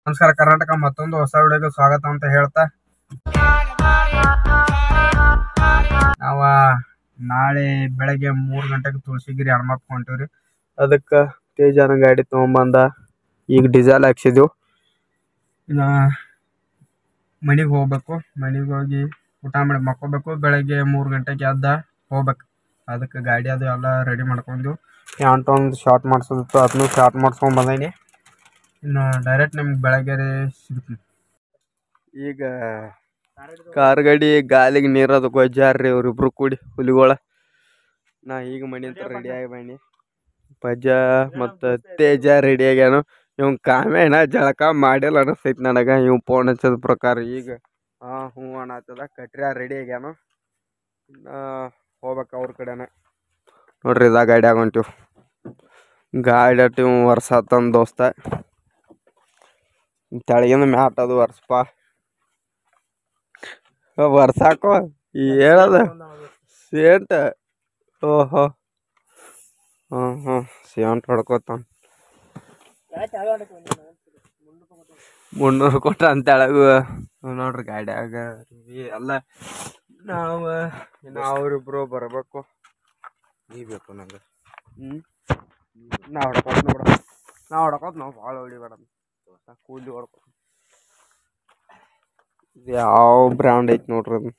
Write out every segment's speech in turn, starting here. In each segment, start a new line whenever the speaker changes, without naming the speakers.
ನಮಸ್ಕಾರ ಕರ್ನಾಟಕ, ಮತ್ತೊಂದು ಹೊಸ ವಿಡಿಯೋಗೆ ಸ್ವಾಗತ ಅಂತ ಹೇಳ್ತಾ ನಾವ ನಾಳೆ ಬೆಳಗ್ಗೆ 3 ಗಂಟೆಗೆ ತುಳಸಿಗಿರಿ ಹನುಮಪ್ಪ ಹೊಂಟಿವ್ರಿ. ಅದಕ್ಕೆ ತೇಜಾನ ಗಾಡಿ ತೊಗೊಂಬಂದ ಈಗ ಡೀಸೆಲ್ ಹಾಕ್ಸಿದ್ವು. ಇನ್ನು ಮನೆಗೆ ಹೋಗ್ಬೇಕು. ಮನೆಗೆ ಹೋಗಿ ಊಟ ಮಾಡಿ ಮಕ್ಕೋಬೇಕು. ಬೆಳಗ್ಗೆ 3 ಗಂಟೆಗೆ ಎದ್ದ ಹೋಗ್ಬೇಕು. ಅದಕ್ಕೆ ಗಾಡಿ ಅದು ಎಲ್ಲ ರೆಡಿ ಮಾಡ್ಕೊಂಡು ಒಂದು ಶಾರ್ಟ್ ಮಾಡಿಸೋದಿತ್ತು, ಅದನ್ನು ಶಾರ್ಟ್ ಮಾಡ್ಸ್ಕೊಂಡು ಬಂದೀನಿ. ಇನ್ನು ಡೈರೆಕ್ಟ್ ನಿಮ್ಗೆ ಬೆಳಗ್ಗೆ ಸಿಗ್ತೀನಿ. ಈಗ ಕಾರ್ ಗಾಡಿ ಗಾಲಿಗೆ ನೀರದು ಗೊಜ್ಜಾರ್ರಿ ಇವ್ರಿಬ್ರು ಕೂಡಿ ಹುಲಿಗೋಳ. ನಾ ಈಗ ಮನೆ ಅಂತ ರೆಡಿ ಆಗಿ ಬನ್ನಿ. ಪಜ್ಜ ಮತ್ತು ತೇಜ ರೆಡಿ ಆಗ್ಯಾನು. ಇವ್ ಕಾಮೇನ ಜಳಕ ಮಾಡಿಲ್ಲ ಅನಿಸ್ತೈತಿ ನನಗೆ. ಇವ್ ಫೋನ್ ಹಚ್ಚೋದ ಪ್ರಕಾರ ಈಗ ಹ್ಞೂ ಅನ್ನತ್ತದ. ಕಟ್ರ್ಯಾ ರೆಡಿ ಆಗ್ಯಾನು. ಹೋಗ್ಬೇಕು ಅವ್ರ ಕಡೆನೆ. ನೋಡ್ರಿ ಇದ ಗಾಡಿ ಆಗೊಂತೀವಿ. ಗಾಡಿ ಅಟ್ಟು ಇವ್ ವರ್ಷ ತಂದು ದೋಸ್ತ ತೆಳಗಿನ ಮ್ಯಾಟ್ ಅದು ವರ್ಷಪ್ಪ ವರ್ಷಾಕೋ ಹೇಳದ ಸೇಂಟ್. ಓಹೋ ಸೇಂಟ್ ಹೊಡ್ಕೋತಾನ. 300 ಕೊಟ್ಟ ಅಂತೇಳಗು. ನೋಡ್ರಿ ಗಾಡಿಯಾಗ ಎಲ್ಲ ನಾವು ಅವ್ರಿಬ್ರು ಬರಬೇಕು. ನೀ ಬೇಕು ನಂಗೆ. ನಾ ಹೊಡ್ಕೋತ ನೋಡ. ನಾವು ಭಾಳ ಹೊಡಿಬೇಡ, ಕೂಲಿ ಹೊಡ್ಕೊ. ಯಾವ ಬ್ರ್ಯಾಂಡ್ ಐತಿ ನೋಡ್ರಿ ಅದು.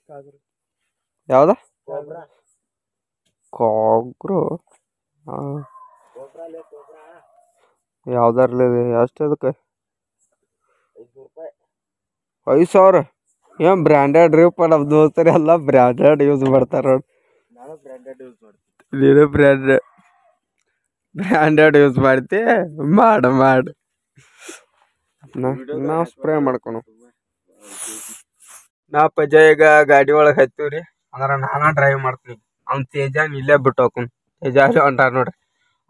ಯಾವ್ದ ಕಾಗ್ರೋ ಯಾವ್ದಾರ್ಲಿ ಎಷ್ಟು ಅದಕ್ಕೆ? 5,000. ಏನ್ ಬ್ರ್ಯಾಂಡೆಡ್ ರೀಪ. ನಮ್ಮ ದೋಸ್ತರು ಎಲ್ಲ ಬ್ರ್ಯಾಂಡೆಡ್ ಯೂಸ್ ಮಾಡ್ತಾರ ನೋಡಿ. ನೀನು ಬ್ರ್ಯಾಂಡೆಡ್ ಯೂಸ್ ಮಾಡ್ತಿ. ಮಾಡು ನಾವು ಸ್ಪ್ರೇ ಮಾಡ್ಕೊಳು. ನಾ ಪಜ್ಜ ಈಗ ಗಾಡಿ ಒಳಗೆ ಹತ್ತೀವ್ರಿ. ಅಂದ್ರೆ ನಾನಾ ಡ್ರೈವ್ ಮಾಡ್ತೀನಿ. ಅವ್ನು ತೇಜಾನ್ ಇಲ್ಲೇ ಬಿಟ್ಟು ಹೋಗ್ತೀನಿ. ತೇಜ ಹೊಂಟ ನೋಡ್ರಿ.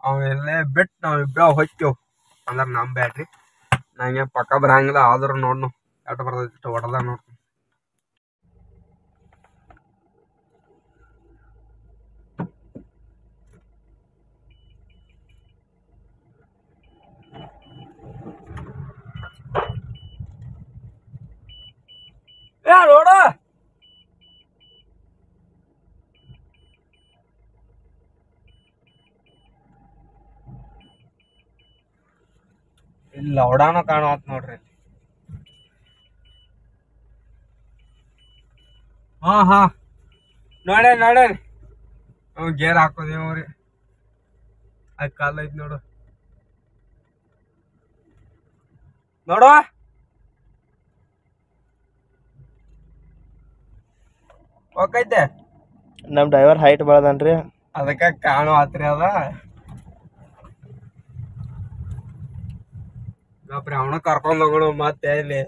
ಅವ್ನು ಇಲ್ಲೇ ಬಿಟ್ಟು ನಾವು ಇಬ್ಬರ ಹೊಕ್ಕೇವು. ಅಂದ್ರೆ ನಮ್ಮ ಬ್ಯಾಟ್ರಿ ನಂಗೆ ಪಕ್ಕ ಬರಂಗಿಲ್ಲ. ಆದ್ರೂ ನೋಡ್ನು ಎಷ್ಟು ಬರ್ತೈತಿ ಹೊಡೆದ ನೋಡ್ತೀನಿ. ನೋಡ ಇಲ್ಲ ಲೌಡಾನು ಕಾಣುವತ್ ನೋಡ್ರಿ. ಹಾ ನೋಡೇನ್ ಗೇರ್ ಹಾಕೋದೇವ್ರಿ. ಅದ್ ಕಾಲ ಐತಿ ನೋಡು ಹೋಗೈತೆ.
ನಮ್ ಡ್ರೈವರ್ ಹೈಟ್ ಬಾಳದನ್ರಿ,
ಅದಕ್ಕೆ ಕಾಣು ಆತ್ರಿ. ಅದ ಅವನ ಕರ್ಕೊಂಡ್ ಹೋಗೋಣ. ಮತ್ತೆ ಇಲ್ಲಿ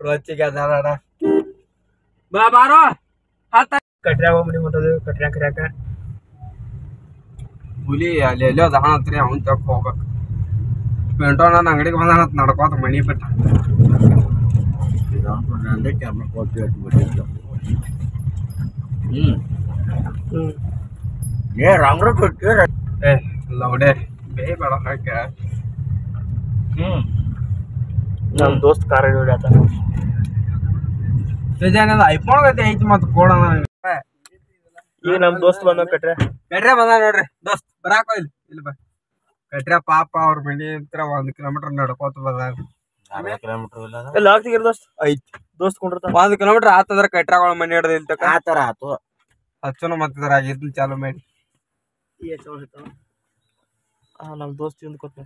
ರೋಚಿಗೆ ಅದಾರ ಬಾರೋ ಕಟ್ರ್ಯಾಗ ಹೋಗ್ಬಿಡಿ. ಮಟ್ಟದು ಕಟ್ರ್ಯಾ ಕರ್ಯಾಕ ಹುಲಿ ಅಲ್ಲಿ ಎಲ್ಲೋ ಅದಾನತ್ರಿ. ಅವನ್ ತಕ್ಕ ಹೋಗ್ಬೇಕು. ಪೆಂಟೋ ನನ್ನ ಅಂಗಡಿಗೆ ಬಂದಾನತ್ ನಡ್ಕೋತ ಮನಿ ಬಿಟ್ಟ. ಲೌಡೆ ಬೇ ಬೇಡ ಹಾಕ.
ನಮ್ ದೋಸ್ತ್ ಕಾರ್ ಹೊಡ್ಯಾತ.
ಐಫೋನ್ ಗತಿ ಐತಿ ಮತ್ ಕೊಡೋಣ.
ಈಗ ನಮ್ ದೋಸ್ತ್ ಬಂದ ಕಟ್ರೆ
ಬಂದ ನೋಡ್ರಿ. ದೋಸ್ತ್ ಬರಾಕ ಇಲ್ಲಿ ಬಾ. ಕಟ್ರ್ಯಾ ಪಾಪ ಅವ್ರ ಮನಿ ಹತ್ರ 1 ಕಿಲೋಮೀಟರ್ ನಡ್ಕೋತ ಬಂದ.
1 ಕಿಲೋಮೀಟರ್ ಎಲ್ಲ ಆಗ್ತಿರ ದೋಸ್ತ್ ಐತಿ. ದೋಸ್ತ್ ಕೊಂಡಿರ್ತಾನ
1 ಕಿಲೋಮೀಟರ್ ಆತಂದ್ರ ಕಟ್ರ್ಯಾಗಳ ಮನಿ ಹಿಡ್ದ ಇಲ್ಲಿ ತಕ
ಆತರ ಆತು.
ಹಚ್ಚನು ಮತ್ತಿದ್ರ ಇದನ್ನ ಚಾಲು ಮಾಡಿ.
ನಮ್ ದೋಸ್ತ್ ಇಂದ ಕೊತ್ತ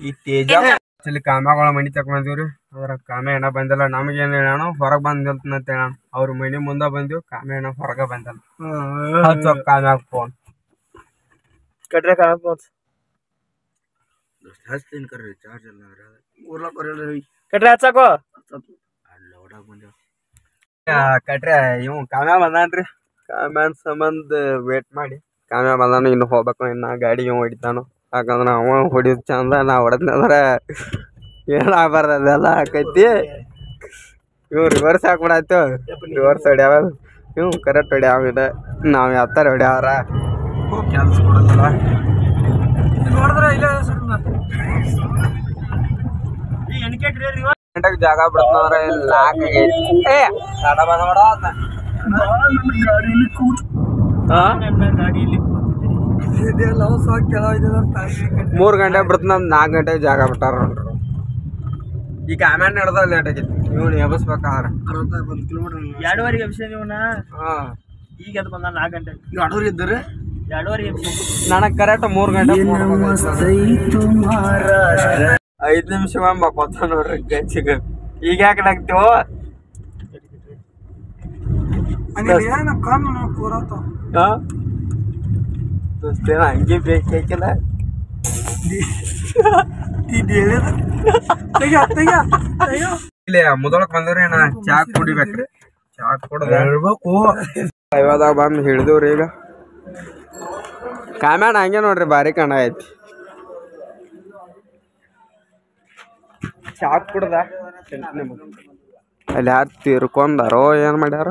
ಈ ತೇಜ ಕಾಮ್ಯಾಗಳ ಮನಿ ತಕೊಂಬಂದಿವ್ರಿ. ಅದ್ರ ಕಾಮ್ಯ ಏನ ಬಂದಿಲ್ಲ. ನಮಗೇನ್ ಹೇಳೋಣ ಹೊರಗ್ ಬಂದಿಲ್ತ ಅಂತ ಹೇಳೋಣ. ಅವ್ರ ಮನಿ ಮುಂದ ಬಂದಿವ್. ಕಾಮ್ಯ ಏನ ಹೊರಗ ಬಂದಲ್ಲ. ಕಾಮ್ಯಾಗ ಫೋನ್
ಕಟ್ರೆ ಕಟ್ರೆ ಹಚ್ಚಾಕೋ.
ಕಟ್ರೆ ಇವ್ ಕಾಮ್ಯಾ ಬಂದಾನ್ರಿ. ಕಾಮ್ಯಾನ್ ಸಂಬಂಧ ವೇಟ್ ಮಾಡಿ. ಕಾಮ್ಯಾ ಬಂದಾನು. ಇನ್ನು ಹೋಗ್ಬೇಕು. ಇನ್ನ ಗಾಡಿ ಇವ್ ಹೊಡಿತಾನು. ಯಾಕಂದ್ರ ಅವ ಹೊಡಿದ್ ಚಂದ, ನಾ ಹೊಡೆದ್ನಂದ್ರ ಏನಾಗಬಾರ್ದು. ಅದೆಲ್ಲ ಆಕೈತಿ. ಇವ್ ರಿವರ್ಸ್ ಹಾಕ್ಬಿಡಾಯ್ತು. ರಿವರ್ಸ್ ಹೊಡ್ಯಾವ ಇವ್ ಕರೆಕ್ಟ್ ಹೊಡ್ಯಾವಿಲ್ಲ. ನಾವ್ ಯಾವ್ತಾರ ಹೊಡ್ಯಾವ್ರ ಕೆಲ್ಸ ಕೊಡೋದಿಲ್ಲ. ನೋಡಿದ್ರ ಇಲ್ಲ ಜಾಗ ಬಿಡ್ತಂದ್ರೆ ಲಾಕ್ ಆಗೈತಿ. ಮೂರ್ ಗಂಟೆ ಬಿಡ್ತಂದ 4 ಗಂಟೆಗೆ ಜಾಗ ಬಿಟ್ಟಾರ ನೋಡ್ರಿ. ಈಗ ಆಮೇಲೆ ನಡೆದ ಲೇಟ್ ಆಗೈತಿ. ಇವ್ನು ಎಬಸ್ಬೇಕಾದ್ರೆ
1 ಕಿಲೋಮೀಟರ್ 2:30 ಎಬ್ಸ ನೀವನ. ಈಗ ಅದು ಬಂದ 4 ಗಂಟೆ 2:30 ಇದ್ದರೆ 2:30 ಎಬ್ಸ
ನನಗೆ ಕರೆಕ್ಟ್ 3 ಗಂಟೆ 5 ನಿಮಿಷ ಮಕ್ಕೊತ ನೋಡ್ರಿ ಗಂಚಿಗ. ಈಗ ಯಾಕೆ ನಗ್ತೀವೋ ದೋಸ್ತೇನ ಹಂಗೆ ಬೇಕಿಲ್ಲ. ಇಲ್ಲಿ ಮುದೊಳಕ್ ಬಂದವ್ರಿ ನಾ ಚಾ ಕುಡಿಬೇಕ್ರಿ. ಚಾ ಕುಡ್ದ ಹೇಳ್ಬೇಕು ಇವಾಗ ಬಂದು ಹಿಡ್ದವ್ರಿ. ಈಗ ಕಾಮ್ಯಾಣ ಹಂಗೆ ನೋಡ್ರಿ ಭಾರಿ ಕಣ ಐತಿ. ಚಾ ಕುಡ್ದ ಅಲ್ಲಿ ಯಾರು ತೀರ್ಕೊಂಡಾರೋ ಏನ್ ಮಾಡ್ಯಾರ.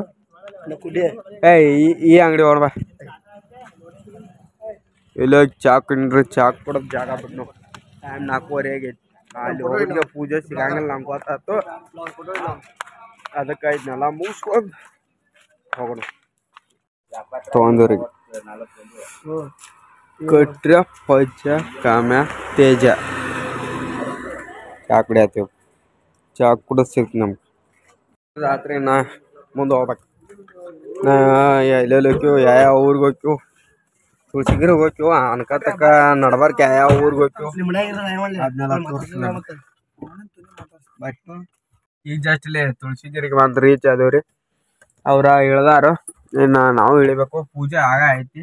ಈ ಅಂಗಡಿ ಹೊಡ್ಬಾ ಇಲ್ಲ ಚಾ ಕುಂಡ್ರಿ. ಚಾ ಕುಡದ್ ಜಾಗ ಬಿಟ್ಟು ಟೈಮ್ 4:30 ಆಗೈತಿ. ಅಲ್ಲಿ ಹೋಗಿಗೆ ಪೂಜೆ ಸಿಗಂಗಿಲ್ಲ ನಂಗೆ ಗೊತ್ತಾಯ್ತು. ಅದಕ್ಕೆ ಇದನ್ನೆಲ್ಲ ಮುಗಿಸ್ಕೊಂಡು ಹೋಗೋಣ. ತೊಗೊಂಡವ್ರಿಗೆ ಕಟ್ರ ಪಜ್ಜ ಕಾಮ್ಯ ತೇಜ ಚಾ ಕುಡಿಯತ್ತೀವಿ. ಚಾ ಕುಡಿದ್ ಸಿಗ್ತಿ ನಮ್ಗೆ. ರಾತ್ರಿ ನಾ ಮುಂದೆ ಹೋಗ್ಬೇಕು. ನಾ ಎಲ್ಲೆಲ್ಲಿ ಹೋಗ್ತೀವಿ, ಯಾವ ಊರಿಗೆ ಹೋಗ್ತೀವಿ. ತುಳಸಿಗಿರಿಗೆ ಹೋಗ್ತೀವಿ. ಅನ್ಕತಕ್ಕ ನಡ್ಬಾರ್ಕ ಯಾವ ಊರಿಗೆ ಹೋಗ್ತೀವಿ ಅದನ್ನೆಲ್ಲ ತೋರಿಸ್ತೀನಿ. ಈಗ ಜಸ್ಟ್ ಇಲ್ಲಿ ತುಳಸಿಗಿರಿಗೆ ಬಂದು ರೀಚ್ ಆದೇವ್ರಿ. ಅವ್ರ ಇಳ್ದಾರು. ಇನ್ನು ನಾವು ಇಳಿಬೇಕು. ಪೂಜೆ ಆಗ ಐತಿ.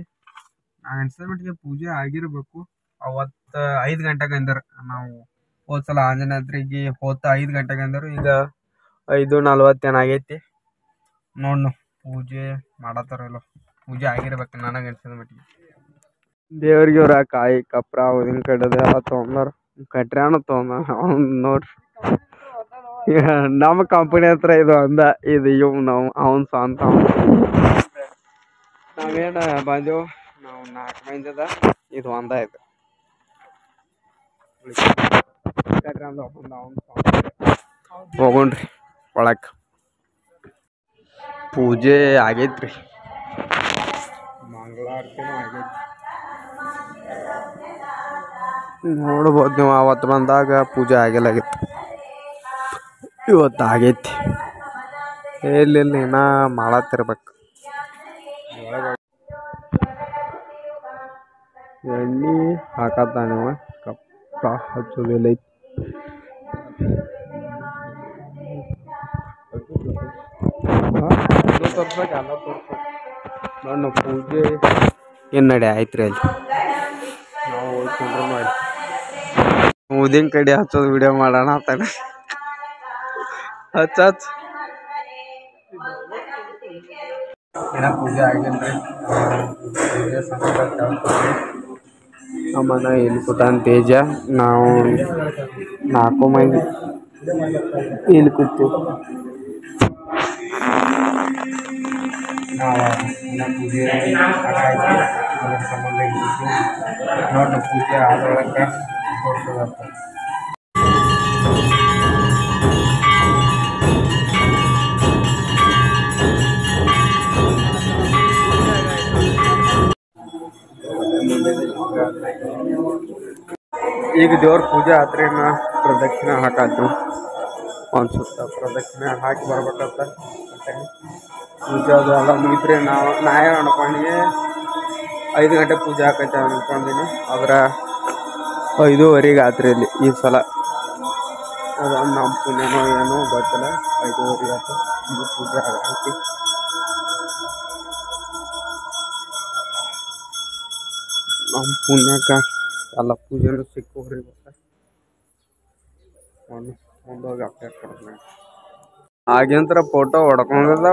ನಂಗೆ ಅನ್ಸಿದ ಮಟ್ಟಿಗೆ ಪೂಜೆ ಆಗಿರ್ಬೇಕು. ಅವತ್ತು 5 ಗಂಟೆಗೆ ಅಂದರು. ನಾವು ಹೋದ್ಸಲ ಆಂಜನೇಯದ್ರಿಗೆ ಹೋತ 5 ಗಂಟೆಗೆ ಅಂದರು. ಈಗ 5:40 ಆಗೈತಿ. ನೋಡ್ನು ಪೂಜೆ ಮಾಡತ್ತಾರಲ್ಲ. ಪೂಜೆ ಆಗಿರ್ಬೇಕು ನನಗೆ ಅನ್ಸಿದ ಮಟ್ಟಿಗೆ. ದೇವ್ರಿಗೆ ಇವ್ರ ಕಾಯಿ ಕಪ್ರ ಊದಿನ ಕಡ್ಡದ ಎಲ್ಲ ತೊಗೊಂಡಾರ. ಕಟ್ರ್ಯಾನು ತೊಗೊಂಡ ಅವ್ನು ನೋಡ್ರಿ. ನಮ್ಮ ಕಂಪನಿ ಹತ್ರ ಇದು ಅಂದ ಇದು ಇವ್ ನಾವು ಅವನ್ ಸ್ವಂತ. ನಾವೇನು ಬಂದೆವು ನಾವು 4 ಮಂದಿ ಅದ. ಇದು ಒಂದ ಇದು ಹೋಗೋಣ್ರಿ ಒಳಕ್. ಪೂಜೆ ಆಗೈತ್ರಿ. ಮಂಗಳಾರತಿನೂ ಆಗೈತಿ. ನೋಡ್ಬೋದು ನೀವು. ಅವತ್ತು ಬಂದಾಗ ಪೂಜೆ ಆಗಿಲ್ಲಾಗಿತ್ತು. ಇವತ್ತು ಆಗೈತಿ. ಎಲ್ಲಿ ಇನ್ನೂ ಮಾಡತ್ತಿರ್ಬೇಕು. ಎಣ್ಣೆ ಹಾಕತ್ತಾನ ಕಪ್ಪ ಹಚ್ಚೋದಿಲ್ಲ. ನನ್ನ ಪೂಜೆ ಏನು ನಡೆ ಆಯ್ತ್ರಿ. ಅಲ್ಲಿ ನಾವು ಹೋಗ್ಕೊಂಡ್ರು ಮಾಡಿ ಊದಿನ ಕಡೆ ಹಚ್ಚೋದು ವಿಡಿಯೋ ಮಾಡೋಣ ಅಂತಾನೆ. ಹಚ್ಚ ಪೂಜೆ ಆಗಿಲ್ರಿ. ನಮ್ಮನ್ನ ಇಲ್ಲಿ ಕೂತಾನ ತೇಜ. ನಾವು 4 ಮಂದಿ ಇಲ್ಲಿ ಕೂತೀವಿ. ಪೂಜೆ ಅದ್ರ ಸಂಬಂಧ ನೋಡಿ ಪೂಜೆ ಆದೊಳಗೆ ತೋರಿಸೋದತ್ತ. ಈಗ ದೇವ್ರ ಪೂಜೆ ಆತ್ರಿ. ಪ್ರದಕ್ಷಿಣೆ ಹಾಕಾದ್ರು. ಒಂದು ಸುತ್ತ ಪ್ರದಕ್ಷಿಣೆ ಹಾಕಿ ಬರ್ಬೇಕಂತ ಪೂಜೆ ಅದು ಎಲ್ಲ ಮುಗಿತ್ರಿ. ನಾ ಏನು ಅನ್ಕೊಂಡಿ 5 ಗಂಟೆ ಪೂಜೆ ಹಾಕೈತೆ ಅನ್ಕೊಂಡಿನಿ. ಆದ್ರೆ 5:30 ಆತ್ರಿ ಇಲ್ಲಿ ಈ ಸಲ. ಅದೊಂದು ನಮ್ಮ ಪುಣ್ಯನೋ ಏನೋ ಗೊತ್ತಿಲ್ಲ. 5:30 ಆಯ್ತು. ಇದು ಪೂಜೆ ಆಗೈತಿ. ನಮ್ಮ ಪುಣ್ಯಕ್ಕೆ ಎಲ್ಲ ಪೂಜೆನೂ ಸಿಕ್ಕೋರಿ. ಮುಂದೋಗಿ ಅಪ್ಡೇಟ್ ಕೊಡ್ತೀನಿ. ಹಾಗಂತರ ಫೋಟೋ ಹೊಡ್ಕೊಂಡದ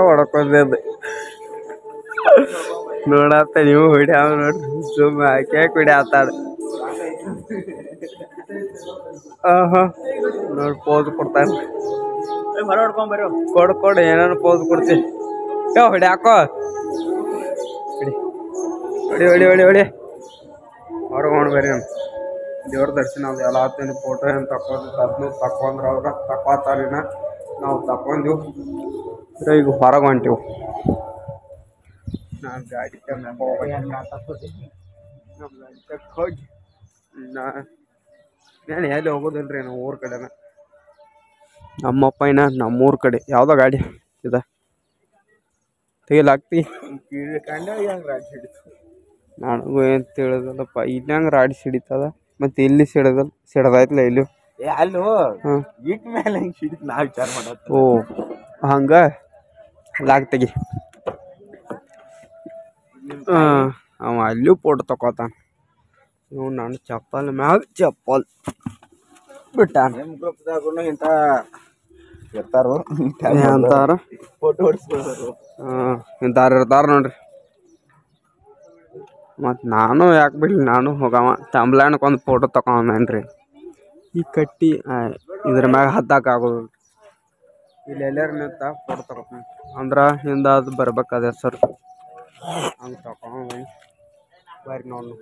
ನೋಡತ್ತ. ನೀವು ಹೊಡ್ಯಾವ ನೋಡ್ರಿ. ಸುಮ್ಮ ಹಾಕ್ಯಾಕ ಹೊಡ್ಯಾತಾಡ. ನೋಡಿ ಪೋಸ್ ಕೊಡ್ತಾನೆ. ಕೊಡು ಏನೇನು ಪೋಸ್ ಕೊಡ್ತಿ. ಹೊಡ್ಯಾಕೋ ಹೊಡಿ ಹೊಡಿ ಹೊಡಿ ಹೊಡಿ ಹೊಡಿ. ಹೊರಗೆ ಬರ್ರಿ. ದೇವ್ರ ದರ್ಶನ ಅದು ಎಲ್ಲ ಆತೇನೆ. ಫೋಟೋ ಏನು ತಕ್ಕೋದು ಅದನ್ನು ತಕೊಂಡ್ರೆ ಅವ್ರ ತಕ್ಕೋತಾರಿನ ನಾವು ತಕೊಂಡೆವು. ಈಗ ಹೊರಗೆ ಹೊಂಟೇವು. ನಾನು ಗಾಡಿ ಹೋಗಿ ನಾನು ಎಲ್ಲಿ ಹೋಗೋದಿಲ್ರಿ ನಾವು ಊರ ಕಡೆನ. ನಮ್ಮಪ್ಪ ಇನ್ನ ನಮ್ಮೂರ ಕಡೆ ಯಾವುದೋ ಗಾಡಿ ಇದೆ ತೆಗಿಲಾಗ್ತಿ ನನಗೂ ಏನು ತಿಳಿದಲ್ಲಪ್ಪ. ಇಲ್ಲಂಗೆ ರಾಡಿ ಸಿಡಿತದ ಮತ್ತು ಇಲ್ಲಿ ಸಿಡದಾಯ್ತಲ್ಲ ಇಲ್ಲಿ
ಅಲ್ಲೂ ಇಟ್ ಮೇಲೆ ಹೆಂಗೆ ಸಿಡಿತು ನಾ ವಿಚಾರ ಮಾಡತ್ತ.
ಓ ಹಂಗ ಲಾಗ್ ತೆಗಿ. ಅವ ಅಲ್ಲೂ ಫೋಟೋ ತಗೋತಾನ. ಇವ್ ನಾನು ಚಪ್ಪಲ್ ಮ್ಯಾಗ ಚಪ್ಪಲ್ ಬಿಟ್ಟಾನ.
ಇಂಥ ಇರ್ತಾರು
ಅಂತಾರ
ಫೋಟೋ ಹೊಡಿಸ್ಕೊಳ್ಳೋರು.
ಇಂಥವ್ರು ಇರ್ತಾರ ನೋಡ್ರಿ. ಮತ್ತು ನಾನು ಯಾಕೆ ಬಿಡ್ಲಿ, ನಾನು ಹೋಗವ ತಮ್ಲಾಣಕ್ಕೆ ಫೋಟೋ ತಗೊಂಡೇನ್ರಿ. ಈ ಕಟ್ಟಿ ಇದ್ರ ಮ್ಯಾಗ ಹತ್ತಾಕಾಗೋದು. ಇಲ್ಲಿ ಎಲ್ಲಾರು ನಿಂತ ಫೋಟೋ ತಗೋತೀನಿ ಅಂದ್ರೆ ಹಿಂದೆ ಅದು ಬರ್ಬೇಕಾದ ಸರ್ ಹಂಗೆ ತಗೊಂಡು ಬರ್ರಿ ನೋಡು.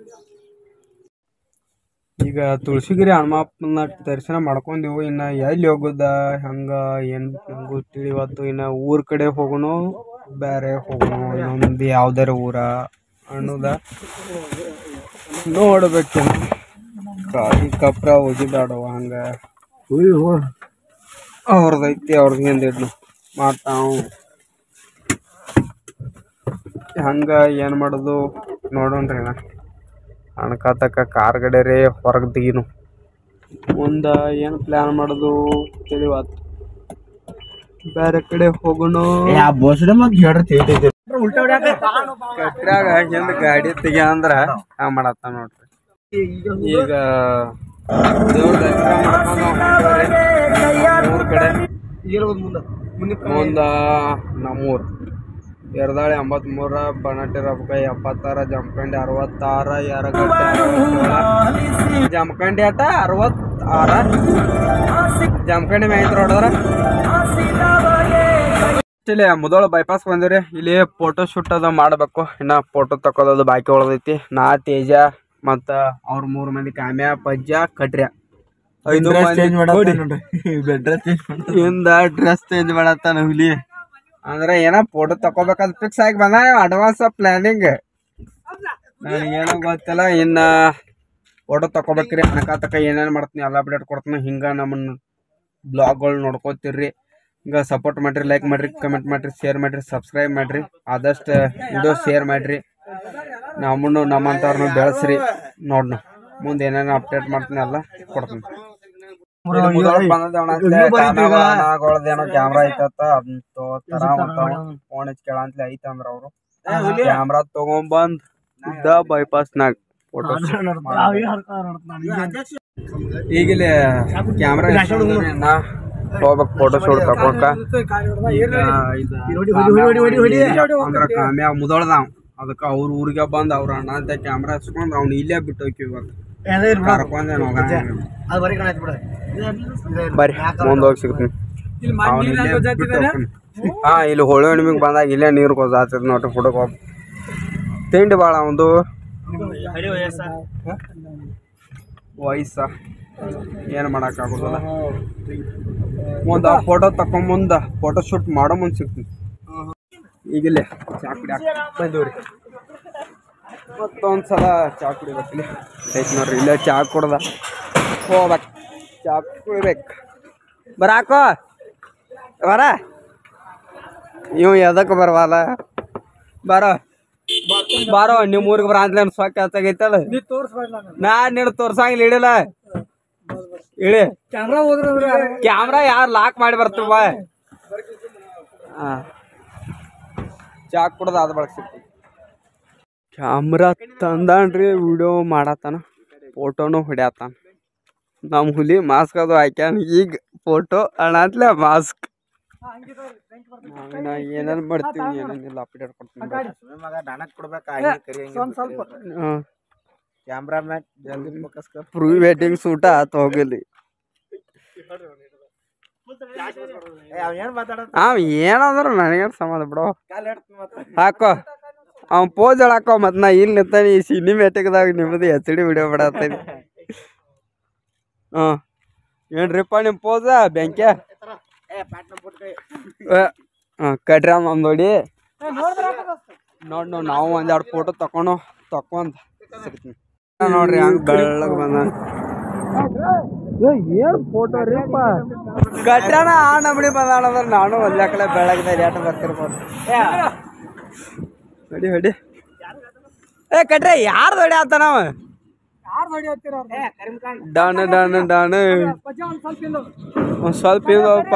ಈಗ ತುಳಸಿಗಿರಿ ಹನುಮಪ್ಪನ ದರ್ಶನ ಮಾಡ್ಕೊಂಡೆವು. ಇನ್ನು ಎಲ್ಲಿ ಹೋಗೋದ ಹಂಗೆ ಏನು ಗೊತ್ತಿಲ್ಲ. ಇವತ್ತು ಇನ್ನು ಊರ ಕಡೆ ಹೋಗೋಣ ಬೇರೆ ಹೋಗೋಣ ಇನ್ನೊಂದು ಯಾವ್ದಾರ ಊರ ಅನ್ನೋದ ನೋಡ್ಬೇಕೇನು. ಈ ಕಪ್ರ ಹೋಗಿದ್ದಾಡವ ಹಂಗೆ ಅವ್ರದೈತಿ ಅವ್ರದ್ದು ಹಿಂದಿಡ್ನು ಮಾಡ್ತಾವು ಹಂಗೆ ಏನು ಮಾಡೋದು ನೋಡೋಣ್ರಿ. ನಾ ಅನ್ಕತಕ್ಕ ಕಾರ್ ಗಡೆ ಹೊರಗೆ ತೆಗಿನು ಮುಂದೆ ಏನು ಪ್ಲ್ಯಾನ್ ಮಾಡೋದು ತಿಳಿವಾತು. ಬೇರೆ ಕಡೆ ಹೋಗೋಣ. ಕಟ್ರಾಗ ಹಿಂದೆ ಗಾಡಿ ತೆಗಿ ಅಂದ್ರೆ ಹಂಗೆ ಮಾಡತ್ತ ನೋಡ್ರಿ. ಈಗ ದೇವ್ರ ದರ್ಶನ ಮಾಡ್ಕೊಂಡು ಕಡೆ ಮುಂದೆ ನಮ್ಮೂರು ಎರದಾಳಿ 83, ಬನಟ್ಟಿ ರೊಕ್ಕ 76, ಜಮಖಂಡಿ 66, ಯರಗಟ್ಟೆ 67, ಜಮಖಂಡಿ ಆಟ 66, ಜಮಖಂಡಿ ಮ್ಯಾಗಿಂದ ಹೊಡೆದ್ರ ಇಲ್ಲಿ ಮುದೋಳ ಬೈಪಾಸ್ ಬಂದಿವ್ರಿ. ಇಲ್ಲಿ ಫೋಟೋ ಶೂಟ್ ಅದು ಮಾಡಬೇಕು. ಇನ್ನು ಫೋಟೋ ತಕ್ಕೋದು ಬಾಕಿ ಉಳ್ದೈತಿ. ನಾ ತೇಜ ಮತ್ತು ಅವ್ರ 3 ಮಂದಿ ಕಾಮ್ಯ ಪಜ್ಜ ಕಟ್ರ್ಯ 5 ಇಂದ ಡ್ರೆಸ್ ಚೇಂಜ್ ಮಾಡತ್ತಾನ ಹುಲಿ. ಅಂದ್ರೆ ಏನೋ ಫೋಟೋ ತಕೋಬೇಕಂತ ಫಿಕ್ಸ್ ಆಗಿ ಬಂದ ಅಡ್ವಾನ್ಸ್ ಪ್ಲಾನಿಂಗ್. ನನಗೇನೋ ಗೊತ್ತಿಲ್ಲ. ಇನ್ನು ಫೋಟೋ ತಕೋಬೇಕ್ರಿ. ಅನಕಾತಕ ಏನೇನು ಮಾಡ್ತೀನಿ ಎಲ್ಲ ಅಪ್ಡೇಟ್ ಕೊಡ್ತೀನಿ. ಹಿಂಗೆ ನಮ್ಮನ್ನು ಬ್ಲಾಗ್ಗಳು ನೋಡ್ಕೋತಿರ್ರಿ. ಹಿಂಗೆ ಸಪೋರ್ಟ್ ಮಾಡಿರಿ, ಲೈಕ್ ಮಾಡಿರಿ, ಕಮೆಂಟ್ ಮಾಡಿರಿ, ಶೇರ್ ಮಾಡಿರಿ, ಸಬ್ಸ್ಕ್ರೈಬ್ ಮಾಡಿರಿ. ಆದಷ್ಟು ವಿಡಿಯೋ ಶೇರ್ ಮಾಡಿರಿ. ನಮ್ಮಂಥವ್ರನ್ನ ಬೆಳೆಸ್ರಿ. ನೋಡ್ನ ಮುಂದೆ ಏನೇನು ಅಪ್ಡೇಟ್ ಮಾಡ್ತೀನಿ ಎಲ್ಲ ಕೊಡ್ತೀನಿ. ಬಂದೇನೋ ಕ್ಯಾಮ್ರಾ ಐತತ್ತ ಅದನ್ನ ತೋತಾರ ಫೋನ್ ಹಚ್ಕೇಳ ಅಂತಲೇ ಐತಂದ್ರ ಅವರು ಕ್ಯಾಮ್ರಾ ತಗೊಂಬಂದ್ ಇದ್ದ ಬೈಪಾಸ್ನಾಗ ಫೋಟೋ ಈಗಿಲ್ಲಿ ಕ್ಯಾಮ್ರಾ ಹೋಗ್ಬೇಕು ಫೋಟೋ ಶೂಟ್ ತಗೋಕ. ಅಂದ್ರ ಕಾಮ್ಯಾ ಮುದೋಳ್ದಾವ್ ಅದಕ್ಕೆ ಅವ್ರ ಊರಿಗೆ ಬಂದ್ ಅವ್ರ ಅಣ್ಣ ಅಂತ ಕ್ಯಾಮ್ರಾ ಹಚ್ಕೊಂಡ್ ಅವ್ನು ಇಲ್ಲೇ ಬಿಟ್ಟು ಹೋಗಿ ಕರ್ಕೊಂಡೆ ಬರ್ರಿ ಮುಂದೆ ಹೋಗಿ ಸಿಗ್ತೀನಿ. ಹಾ ಇಲ್ಲಿ ಹೋಳಿ ಹುಣ್ಣಿಮೆಗೆ ಬಂದಾಗ ಇಲ್ಲೇ ನೀರು ಗೊತ್ತಾಗ್ತದ ನೋಡ್ರಿ. ಫೋಟೋಗೆ ಹೋಗಿ ತಿಂಡಿ ಭಾಳ ಒಂದು ವಯಸ್ಸ ಏನು ಮಾಡೋಕ್ಕಾಗೋದಲ್ಲ. ಮುಂದೆ ಫೋಟೋ ತಕೊಂಬಂದ ಫೋಟೋ ಶೂಟ್ ಮಾಡೋ ಮುಂದೆ ಸಿಗ್ತೀನಿ. ಈಗಿಲ್ಲೇ ಚಾ ಕುಡಿ ಬಂದೀವ್ರಿ. ಮತ್ತೊಂದ್ಸಲ ಚಾ ಕುಡಿಬೇಕಿಲ್ಲಿ ಐತಿ ನೋಡ್ರಿ. ಇಲ್ಲೇ ಚಾ ಕುಡ್ದ ಹೋಗ್ಬೇಕು. ಚಾ ಕುಡಿಬೇಕು. ಬರಾಕೋ ಬರ ಇವ್ ಎದಕ್ಕೆ ಬರವಲ್ಲ. ಬಾರೋ ಬಾರೋ ನಿಮ್ಮ ಊರಿಗೆ ಬರ ಅಂತ ಸ್ವಚ್ಛ ಹತ್ತಾಗೈತಲ್ಲ. ನಾನ್ ನೀನು ತೋರ್ಸಂಗಿಲ್ಲ ಇಡಿಲ್ಲ ಇಳಿ. ಕ್ಯಾಮ್ರಾ ಯಾರು ಲಾಕ್ ಮಾಡಿ ಬರ್ತೀವ. ಚಾ ಕುಡ್ದ ಅದ ಬಳಕ ಸಿಗ್ತೀವಿ. ಕ್ಯಾಮ್ರಾ ತಂದಾನ್ರಿ. ವಿಡಿಯೋ ಮಾಡತ್ತಾನ, ಫೋಟೋನು ಹೊಡ್ಯಾತಾನ. ನಮ್ಮ ಹುಲಿ ಮಾಸ್ಕ್ ಅದು ಹಾಕ್ಯಾನ. ಈಗ ಫೋಟೋ ಅಣ್ಣತ್ಲೆ ಮಾಸ್ಕ್. ಏನೇನು ಮಾಡ್ತೀವಿ ಏನೇನಿಲ್ಲ ಅಪ್ಡೇಟ್ ಕೊಡ್ತೀನಿ.
ಕ್ಯಾಮ್ರಾಮ್ಯಾನ್
ಪ್ರೀ ವೆಡ್ಡಿಂಗ್ ಸೂಟ ಆತ ಹೋಗಿಲ್ಲಿ. ಏನಂದ್ರು ನನಗೇನು ಸಂಬಂಧ ಬಿಡೋ. ಹಾಕೋ ಅವ್ನು ಪೋಸ್ ಹೇಳಾಕೋ. ಮತ್ತು ನಾ ಇಲ್ಲಿ ನಿಂತಾನೆ ಈ ಸಿನಿಮ್ಯಾಟಿಕ್ದಾಗ ನಿಮ್ಮದು HD ವಿಡಿಯೋ ಮಾಡತ್ತೀನಿ. ಹಾಂ ಏನ್ರಿಪ್ಪ ನಿಮ್ಮ ಪೋಸ ಬೆಂಕ್ಯ ಕಟ್ರಿ ನಮ್ಮ ನೋಡಿ ನೋಡಿ ನಾವು ಒಂದೆರಡು ಫೋಟೋ ತಕೊಂಡ್ ಸಿಗ್ತೀನಿ ನೋಡ್ರಿ ಹಂಗೆ ಬೆಳ್ಳಗೆ ಬಂದ ಏನು ಫೋಟೋ ರೀಪ್ಪ ಕಟ್ರಣ ಆ ನಮಣಿ ಬಂದಾಣಂದ್ರೆ ನಾನು ಒಲ್ಯಾಕಲೆ ಬೆಳಗ್ಗೆ ಲೇಟ್ ಬರ್ತಿರ್ಬೋದು ಹೊಡಿ ಹೊಡಿ ಏ ಕಟ್ರೆ ಯಾರ್ದು ಹೊಡಿ ಆತ ನಾವು ಡಾನ್ ಡಾನ್ ಡಾನ್ ಒಂದು ಸ್ವಲ್ಪ ಇದಪ್ಪ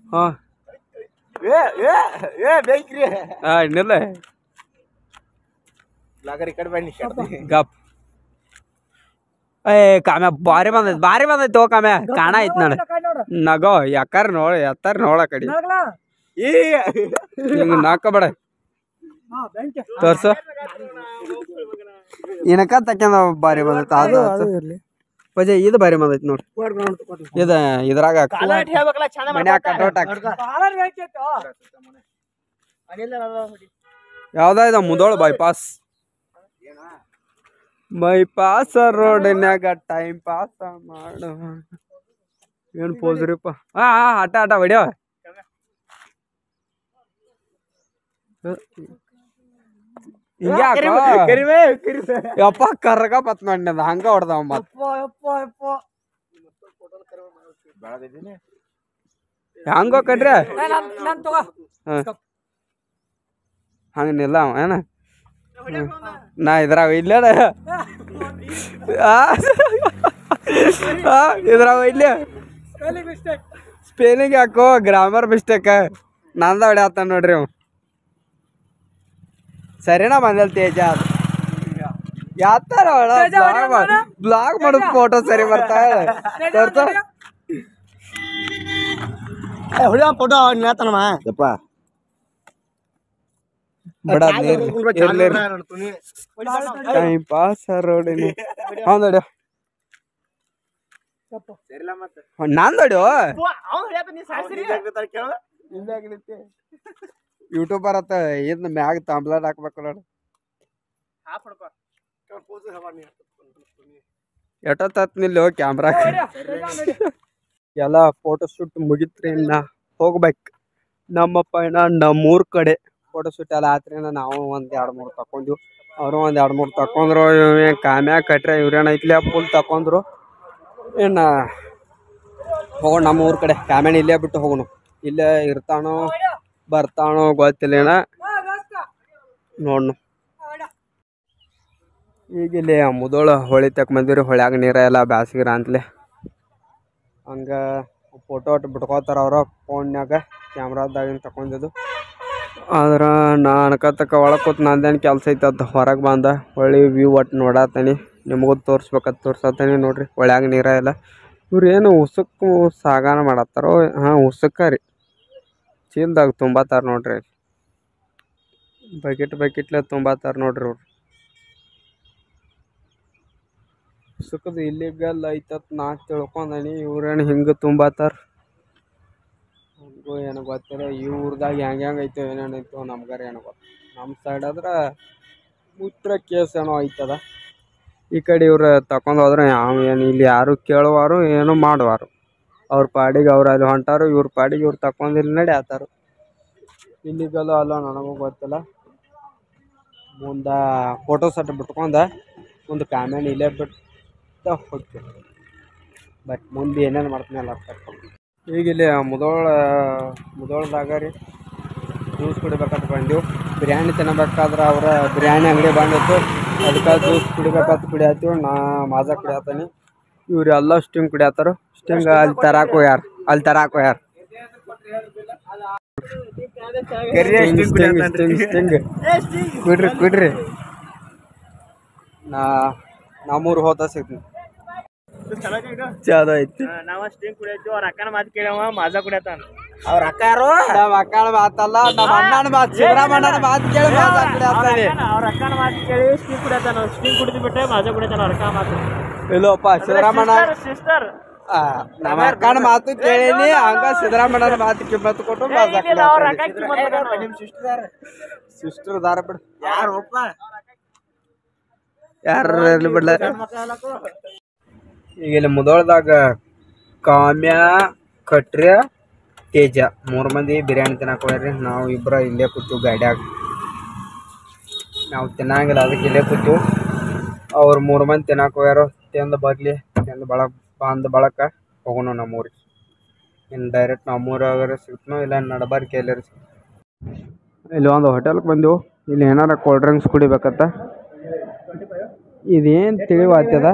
ಹಾಂ ಹಾಂ ಇನ್ನಿಲ್ಲ ಗಪ್ ಏ ಕಾಮ್ಯ ಭಾರಿ ಬಂದೈತಿ ಓ ಕಾಮ್ಯ ಕಾಣ ಐತಿ ನೋಡ ನಗೋ ಯಾಕಾರ ನೋಡ ಎತ್ತಾರ ನೋಡ ಕಡಿ ಹಿಂಗ ನಾಕಬೇಡ ತೋರ್ಸ ಏನಕ್ಕ ತಕ್ಕೊಂಡ ಭಾರಿ ಬಂದೈತಿ ಅದು ಪಜೆ ಇದು ಭಾರಿ ಬಂದೈತಿ ನೋಡಿ ಇದ್ರಾಗ ಮನ್ಯಾಗ ಕಟೌಟ್ ಯಾವ್ದ ಇದ ಮುದೋಳ ಬೈಪಾಸ್ ರೋಡಿನ್ಯಾಗ ಟೈಮ್ ಪಾಸ್ ಮಾಡು ಏನ್ ಪೋಸ್ರಿಪ್ಪ ಹಾ ಆಟ ಹೊಡಿಯೋ ಯಪ್ಪ ಕರ್ಗ ಬತ್ ಮಂಡ್ಯದ ಹಂಗ ಹೊಡ್ದವ ಮತ್ ಹಂಗ ಕಟ್ರಿ ಹಂಗನಿಲ್ಲ ಅವ ಏನ ನಾ ಇದ್ರಾಗ ಇಲ್ಲ ಇದ್ರಾಗ ಇಲ್ಲ ಸ್ಪೆಲ್ಲಿಂಗ್ ಯಾಕೋ ಗ್ರಾಮರ್ ಮಿಸ್ಟೇಕ್ ನಂದ ಹೊಡ್ಯಾತ ನೋಡ್ರಿ ಅವ್ ಸರಿನಾ ಬಂದಲ್ ತೇಜ ಅದು ಯಾತಾರ ಬ್ಲಾಗ್ ಮಾಡೋದು ಫೋಟೋ ಸರಿ ಬರ್ತಾ
ಫೋಟೋ ಹೇಳ್ತಾನಮ್ಮ
ಬಡ ಟೈಮ್ ಪಾಸ್ ರೋಡಿನ ಹೌದಾ ನಂದಡು ಯೂಟ್ಯೂಬರ್ ಅತ್ತ ಇದ್ನ ಮ್ಯಾಗ ತಾಂಬ್ಲಾಡ್ ಹಾಕ್ಬೇಕು ನೋಡು ಎಷ್ಟೊತ್ತ ನಿಲ್ಲ ಕ್ಯಾಮ್ರಾ ಎಲ್ಲ ಫೋಟೋ ಶೂಟ್ ಮುಗಿತ್ರಿ ಹೋಗ್ಬೇಕು ನಮ್ಮ ಪಯಣ ನಮ್ಮೂರ್ ಕಡೆ ಫೋಟೋ ಶೂಟ್ ಎಲ್ಲ ಆತ್ರಿ ನಾವು ಒಂದ್ 2-3 ತಕೊಂಡ್ವಿ ಅವರು ಒಂದ್ 2-3 ತಕೊಂಡ್ರು ಕಾಮ್ಯಾ ಕಟ್ರೆ ಇವ್ರೇನೈತ್ಲಿ ಫುಲ್ ತಕೊಂಡ್ರು ಏನ ಹೋಗೋಣ ನಮ್ಮ ಊರ್ ಕಡೆ ಕಾಮ್ಯಾನ ಇಲ್ಲೇ ಬಿಟ್ಟು ಹೋಗೋಣ ಇಲ್ಲೇ ಇರ್ತಾನೋ ಬರ್ತಾನೋ ಗೊತ್ತಿಲ್ಲ ಏನ ನೋಡ್ನು ಈಗ ಇಲ್ಲಿ ಮುದೋಳ ಹೊಳಿ ತಕ್ ಬಂದಿರಿ ಹೊಳ್ಯಾಗ ನೀರ ಎಲ್ಲ ಬ್ಯಾಸಿಗಿರ ಅಂತಲೇ ಹಂಗ ಫೋಟೋ ಒಟ್ಟು ಬಿಟ್ಕೋತಾರ ಅವ್ರ ಫೋನ್ಯಾಗ ಕ್ಯಾಮ್ರಾದಾಗಿನ ತಕೊಂಡಿದ್ದು ಆದ್ರೆ ನಾ ಅನ್ಕತ್ತಕ್ಕ ಒಳಗೆ ಕೂತ್ ನಂದೇನು ಕೆಲಸ ಐತದ ಹೊರಗೆ ಬಂದ ಹೊಳ್ಳಿ ವ್ಯೂ ಒಟ್ಟು ನೋಡಾತನಿ ನಿಮಗೂ ತೋರಿಸ್ಬೇಕಂತ ತೋರ್ಸತ್ತಾನಿ ನೋಡ್ರಿ ಹೊಳ್ಯಾಗ ನೀರ ಎಲ್ಲ ಇವ್ರು ಏನು ಉಸುಕ್ ಸಾಗಾನ ಮಾಡತ್ತಾರೋ ಹಾಂ ಉಸುಕ್ಕ ರೀ ಚೀಲ್ದಾಗ ತುಂಬಾತಾರ ನೋಡ್ರಿ ಬಕೆಟ್ಲೆ ತುಂಬಾತಾರ ನೋಡ್ರಿ ಅವ್ರು ಉಸುಕದು ಇಲ್ಲಿಗಲ್ ಐತತ್ ನಾ ತಿಳ್ಕೊಂಡನಿ ಇವ್ರೇನು ಹಿಂಗೆ ತುಂಬಾತಾರ ನಮಗೂ ಏನು ಗೊತ್ತಿಲ್ಲ ಈ ಊರ್ದಾಗ ಹೆಂಗೆ ಐತೋ ಏನೇನು ಐತೋ ನಮ್ಗಾರ ಏನು ಗೊತ್ತ ನಮ್ಮ ಸೈಡ್ ಆದ್ರೆ ಮೂತ್ರ ಕೇಸ್ ಏನೋ ಐತದ ಈ ಕಡೆ ಇವ್ರು ತಗೊಂಡು ಹೋದ್ರೆ ಯಾವ ಏನು ಇಲ್ಲಿ ಯಾರು ಕೇಳುವಾರು ಏನು ಮಾಡುವಾರು ಅವ್ರ ಪಾಡಿಗೆ ಅವ್ರು ಅಲ್ಲಿ ಹೊಂಟಾರು ಇವ್ರ ಪಾಡಿಗೆ ಇವ್ರು ತಗೊಂಡಿಲ್ಲ ನಡಿ ಆತಾರು ಇಲ್ಲಿಗಲ್ಲ ಅಲ್ಲ ನನಗೂ ಗೊತ್ತಿಲ್ಲ ಮುಂದೆ ಫೋಟೋ ಸಟ್ ಬಿಟ್ಕೊಂಡ ಮುಂದೆ ಕಾಮೇನ್ ಇಲ್ಲೇ ಬಿಟ್ಟು ಹೋಗ್ತೀನಿ ಬಟ್ ಮುಂದೆ ಏನೇನು ಮಾಡ್ತೀನಿ ಎಲ್ಲ ಈಗ ಇಲ್ಲಿ ಮುದೋಳದಾಗ ರೀ ಜ್ಯೂಸ್ ಕುಡಿಬೇಕಂತ ಬಂದೆವು ಬಿರಿಯಾನಿ ತಿನ್ನಬೇಕಾದ್ರೆ ಅವರ ಬಿರಿಯಾನಿ ಅಂಗಡಿ ಬಂದಿತ್ತು ಅದಕ್ಕೆ ಜ್ಯೂಸ್ ಕುಡಿಬೇಕಂತ ಕುಡಿಯತ್ತೀವಿ ನಾ ಮಾಜಾ ಕುಡಿಯತ್ತೀನಿ ಇವ್ರು ಎಲ್ಲ ಸ್ಟಿಂಗ್ ಕುಡಿಯತ್ತಾರ ಸ್ಟಿಂಗ್ ಅಲ್ಲಿ ತರಾಕೋ ಯಾರು ಬಿಡ್ರಿ ನಮ್ಮೂರು ಹೋದ ಸಿಗ್ತೀನಿ ಚಲೋ ಐತಿ
ನಾವ ಸ್ಟಿಂಗ್ ಕುಡಿಯತ್ತೀವಿ ಅವ್ರ ಅಕ್ಕನ ಮಾತು ಕೇಳವ ಮಾಜಾ ಕುಡಿಯತಾನ
ಅವ್ರ ಅಕ್ಕ ಯಾರು ನಮ್ಮ ಅಕ್ಕನ ಮಾತಲ್ಲ ನಮ್ಮ ಅಣ್ಣನ ಮಾತು ಸಿದ್ದರಾಮಣ್ಣನ ಮಾತು ಕೇಳಿ ಮಾಜಾ ಕುಡಿಯತ್ತಾನೆ
ಅವ್ರ ಅಕ್ಕನ ಮಾತು ಕೇಳಿ ಸ್ಟಿಂಗ್ ಕುಡಿಯತಾನ ಸ್ಟಿಂಗ್ ಕುಡಿದು ಬಿಟ್ಟೆ ಮಾಜಾ ಕುಡಿಯತಾನ ಅವ್ರ ಅಕ್ಕ ಮಾತು
ಇಲ್ಲೋಪ್ಪ ಸಿದ್ದರಾಮಣ್ಣ
ಸಿಸ್ಟರ್
ನಮ್ಮ ಅಕ್ಕನ ಮಾತು ಕೇಳೀನಿ ಹಂಗ ಸಿದ್ದರಾಮಣ್ಣನ ಮಾತು ಕಿಮ್ಮತ್ತು ಕೊಟ್ಟು ಸಿಸ್ಟರ್ ದಾರ ಬಿಡು
ಯಾರಪ್ಪ
ಯಾರು ಇರ್ಲಿ ಬಿಡ್ಲ. ಈಗ ಇಲ್ಲಿ ಮುದೋಳದಾಗ ಕಾಮ್ಯ, ಖಟ್ರ್ಯ, ತೇಜ 3 ಮಂದಿ ಬಿರಿಯಾನಿ ತಿನ್ನಕ್ಕೆ ಹೋಗ್ಯಾರ್ರಿ. ನಾವು ಇಬ್ಬರ ಇಲ್ಲೇ ಕೂತು ಗಾಡ್ಯಾಗ. ನಾವು ತಿನ್ನಂಗಿಲ್ಲ, ಅದಕ್ಕೆ ಇಲ್ಲೇ ಕೂತು. ಅವ್ರು 3 ಮಂದಿ ತಿನ್ನಕ್ಕೆ ಹೋಗ್ಯಾರು. ತಿಂದು ಬರ್ಲಿ, ತಿಂದು ಬಂದು ಬಳಕ ಹೋಗೋಣ ನಮ್ಮೂರಿಗೆ. ಇನ್ನು ಡೈರೆಕ್ಟ್ ನಮ್ಮೂರಾಗಾರ ಸಿಗ್ತನೋ ಇಲ್ಲ ನಡಬಾರ್ಕೆ ಎಲ್ಲಾರ ಸಿಗ್ತು. ಇಲ್ಲಿ ಒಂದು ಹೋಟೆಲ್ಗೆ ಬಂದೆವು. ಇಲ್ಲಿ ಏನಾರ ಕೋಲ್ಡ್ ಡ್ರಿಂಕ್ಸ್ ಕುಡಿಬೇಕತ್ತ. ಇದೇನು ತಿಳಿವಾಗ್ತದ,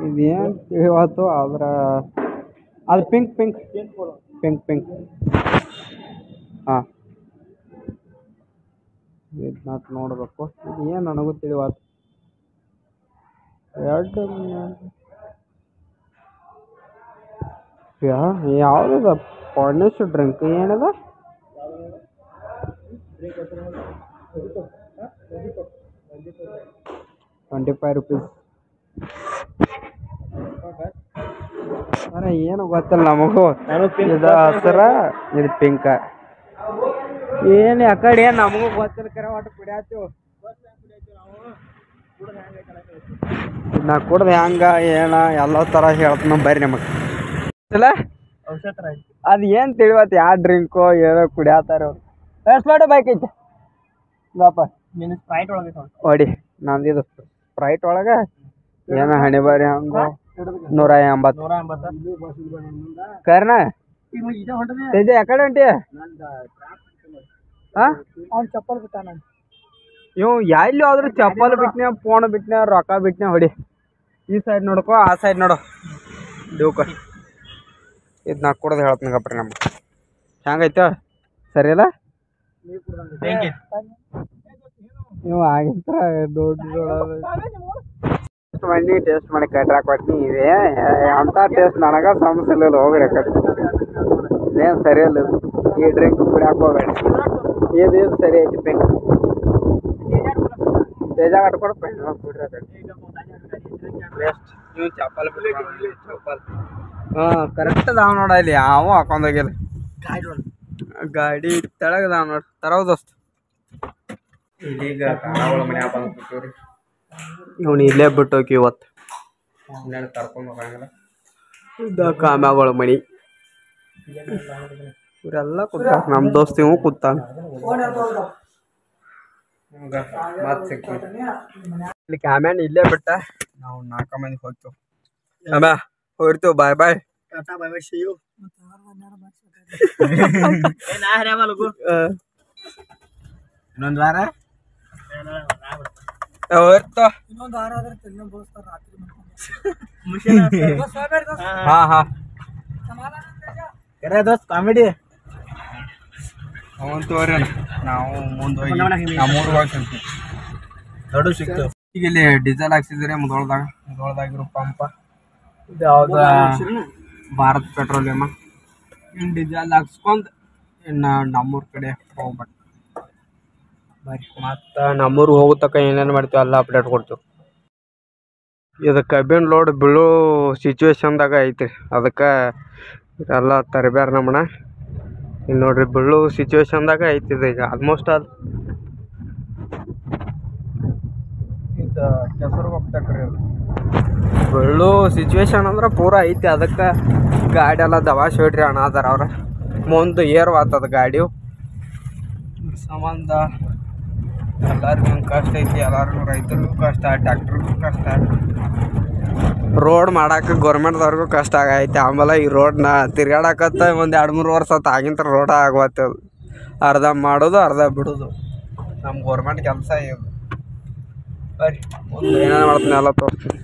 ಇದೇನು ತಿಳಿವಾತು ಆದ್ರೆ ಅದು ಪಿಂಕ್ ಹಾಂ ಇದನ್ನ ನೋಡ್ಬೇಕು. ಇದು ಏನು ನನಗೂ ತಿಳಿವಾತು. ಯಾವುದದ ಪಾರ್ಟ್ನರ್ಸ್ ಡ್ರಿಂಕ್ ಏನದ? 25 ರೂಪೀಸ್. ಅರೆ ಏನು ಗೊತ್ತಿಲ್ಲ ನಮಗೂ. ಇದು ಹಸ್ರ, ಇದು ಪಿಂಕ. ಏನು ಆ ಕಡೆ ನಮಗೂ ಗೊತ್ತಿಲ್ಲ. ಕರೆ ಒಟ್ಟು ಕುಡಿಯಾತೀವಿ. ನಾ ಕುಡ್ದು ಹೆಂಗ ಏನ ಎಲ್ಲ ಥರ ಹೇಳ್ತೀನಿ ಬರ್ರಿ ನಮಗೆ. ಇಲ್ಲ ಅದು ಏನು ತಿಳಿವತ್ತು ಯಾವ ಡ್ರಿಂಕು ಏನೋ ಕುಡಿಯತ್ತಾರ. ಎಷ್ಟು ಮಾಡಿ ಬೈಕ್ ಐತೆ ಬಾಪ
ಸ್ಪ್ರೈಟ್ ಒಳಗೆ
ಹೊಡಿ. ನಂದು ಇದು ಸ್ಪ್ರೈಟ್ ಒಳಗೆ ಏನೋ ಹಣೆ ಬಾರಿ ಹಂಗು 180 ಕರ್ನ ತೇಜ ಯಾಕಡೆ ಹೊಂಟಿ? ಹಾಂ
ಅವ್ನು ಚಪ್ಪಲ್ ಬಿಟ್ಟಾನ.
ಇವು ಎಲ್ಲಿ ಹೋದ್ರು ಚಪ್ಪಲ್ ಬಿಟ್ನ್ಯಾ, ಫೋನ್ ಬಿಟ್ನ್ಯಾ, ರೊಕ್ಕ ಬಿಟ್ನ್ಯಾ. ಹೊಡಿ. ಈ ಸೈಡ್ ನೋಡ್ಕೊ, ಆ ಸೈಡ್ ನೋಡು ಡ್ಯೂಕ. ಇದು ನಾ ಕುಡ್ದು ಹೇಳ್ತೀನಿ ಗಪ್ರಿ ನಮ್ಗೆ ಹೆಂಗೈತೆ ಸರಿ ಇಲ್ಲ. ನೀವು ಆಗಿಂತ ಟೇಸ್ಟ್ ಮಾಡಿ ಟೇಸ್ಟ್ ಮಾಡಿ ಕಟ್ರಾಕ್ ಕೊಡ್ತೀನಿ. ಇದೆ ಅಂಥ ಟೇಸ್ಟ್ ನನಗೆ ಸಮಸ್ಯೆ ಹೋಗ್ರಿ ಕಟ್. ಇದೇನು ಸರಿ ಇಲ್ಲ ಇದು. ಈ ಡ್ರಿಂಕ್ ಕುಡಿಯಾಕ ಹೋಗ್ಬೇಡಿ. ಇದು ಸರಿ ಐತಿ ಪಿಂಕ್. ತೇಜ ಕಟ್ಕೊಡು ಪೆಂಡ್ ಕುಡ್ರಿ ಕಡೆ ವೇಸ್ಟ್. ನೀವು ಚಪ್ಪಲ್ ಚಪ್ಪಲ್ ಹಾಂ ಕರೆಕ್ಟ್ ಅದಾವ ನೋಡ. ಇಲ್ಲಿ ಯಾವ ಹಾಕೊಂಡೋಗಿಲ್ಲ. ಗಾಡಿ ತೆಳಗದಾವ ನೋಡಿ. ತರವ ದೋಸ್ತ ಇಲ್ಲೀಗ ಕಾಣಗಳ ಮನ್ಯಾಗ ಬಂದು ಕೂತೀವ್ರಿ. ಇವ್ನು ಇಲ್ಲೇ ಬಿಟ್ಟು ಹೋಗಿ ಇವತ್ತು ಕರ್ಕೊಂಡು ಹೋಗಂಗಿಲ್ಲ. ಇದು ಕಾಮ್ಯಾಗಳ ಮಣಿ. ಇವರೆಲ್ಲ ಕೂತಾರ. ನಮ್ಮ ದೋಸ್ತ ಇವು ಕೂತಾನ. ಮತ್ತೆ ಸಿಗ್ತೀವಿ. ಇಲ್ಲಿ ಕಾಮ್ಯಾನ ಇಲ್ಲೇ ಬಿಟ್ಟ ನಾವು 4 ಮಂದಿ ಹೋಗ್ತೇವೆ. ಕಾಮ್ಯಾ ಹೋಗ್ತೀವಿ. Bye bye.
Tata bye bye see you. ಇನ್ನೊಂದು ವಾರ
ಹೋಗ್ತಾ.
ಇನ್ನೊಂದು ವಾರ ಆದ್ರೆ ತಿನ್ನ ಬೋಸ್ತಾರ ರಾತ್ರಿ
ಹಾಂ ಹಾಂ
ಕರೆ ದೋಸ್ತ್ ಕಾಮಿಡಿ
ಅವನ್ ತೋರಿ. ನಾವು ಮುಂದೆ ಹೋಗಿ ನಮ್ಮೂರಿಗೆ ಹೋಗಿ
ದೊಡ್ಡ ಸಿಕ್ತು.
ಈಗ ಇಲ್ಲಿ ಡೀಸೆಲ್ ಹಾಕ್ಸಿದ್ರೆ ಮುದೋಳದಾಗಿರೋ ಪಂಪ. ಇದು ಯಾವ್ದು ಭಾರತ್ ಪೆಟ್ರೋಲಿಯಮ. ಇನ್ನು ಡೀಸೆಲ್ ಹಾಕ್ಸ್ಕೊಂಡು ಇನ್ನು ನಮ್ಮೂರ ಕಡೆ ಹೋಗ್ಬೇಕು. ಬರ್ರಿ ಮತ್ತು ನಮ್ಮೂರಿಗೆ ಹೋಗೋ ತನಕ ಏನೇನು ಮಾಡ್ತೀವಿ ಎಲ್ಲ ಅಪ್ಡೇಟ್ ಕೊಡ್ತೀವಿ. ಇದು ಕಬ್ಬಿನ ಲೋಡ್ ಬೀಳೋ ಸಿಚುವೇಶನ್ದಾಗ ಐತಿ. ಅದಕ್ಕೆ ಎಲ್ಲ ತರಬ್ಯಾರ ನಮ್ಮನ್ನ. ಇಲ್ಲಿ ನೋಡ್ರಿ ಬೀಳೋ ಸಿಚುವೇಶನ್ದಾಗ ಐತಿದೆ ಈಗ ಆಲ್ಮೋಸ್ಟ್. ಅದು ಇದು ಕೆಸರು ಹೋಗ್ತಕ್ರಿ. ಅದು ಬೀಳೋ ಸಿಚುವೇಶನ್ ಅಂದ್ರೆ ಪೂರ ಐತಿ. ಅದಕ್ಕೆ ಗಾಡಿ ಎಲ್ಲ ದವಾಶ್ ಹೊಡ್ರಿ ಅಣ್ಣ ಅದಾರ ಅವ್ರ ಮುಂದೆ ಏರ್ವಾತದ ಗಾಡಿಯು. ಸಂಬಂಧ ಎಲ್ಲರಿಗೂ ಕಷ್ಟ ಐತಿ. ಎಲ್ಲರಿಗೂ ರೈತರಿಗೂ ಕಷ್ಟ, ಟ್ಯಾಕ್ಟ್ರಿಗೂ ಕಷ್ಟ, ರೋಡ್ ಮಾಡಕ್ಕೆ ಗೌರ್ಮೆಂಟ್ದವ್ರಿಗೂ ಕಷ್ಟ ಆಗೈತೆ. ಆಮೇಲೆ ಈ ರೋಡ್ನ ತಿರ್ಗಾಡಕತ್ತ ಒಂದು 2-3 ವರ್ಷ ಆತ ಆಗಿಂತ ರೋಡ ಆಗೋತ್ತದು. ಅರ್ಧ ಮಾಡೋದು ಅರ್ಧ ಬಿಡೋದು ನಮ್ಮ ಗೌರ್ಮೆಂಟ್ ಕೆಲಸ ಇದು. ಬರ್ರಿ ಏನೇನು ಮಾಡ್ತೀನಿ ಎಲ್ಲ ತೋರಿಸ್ತೀನಿ.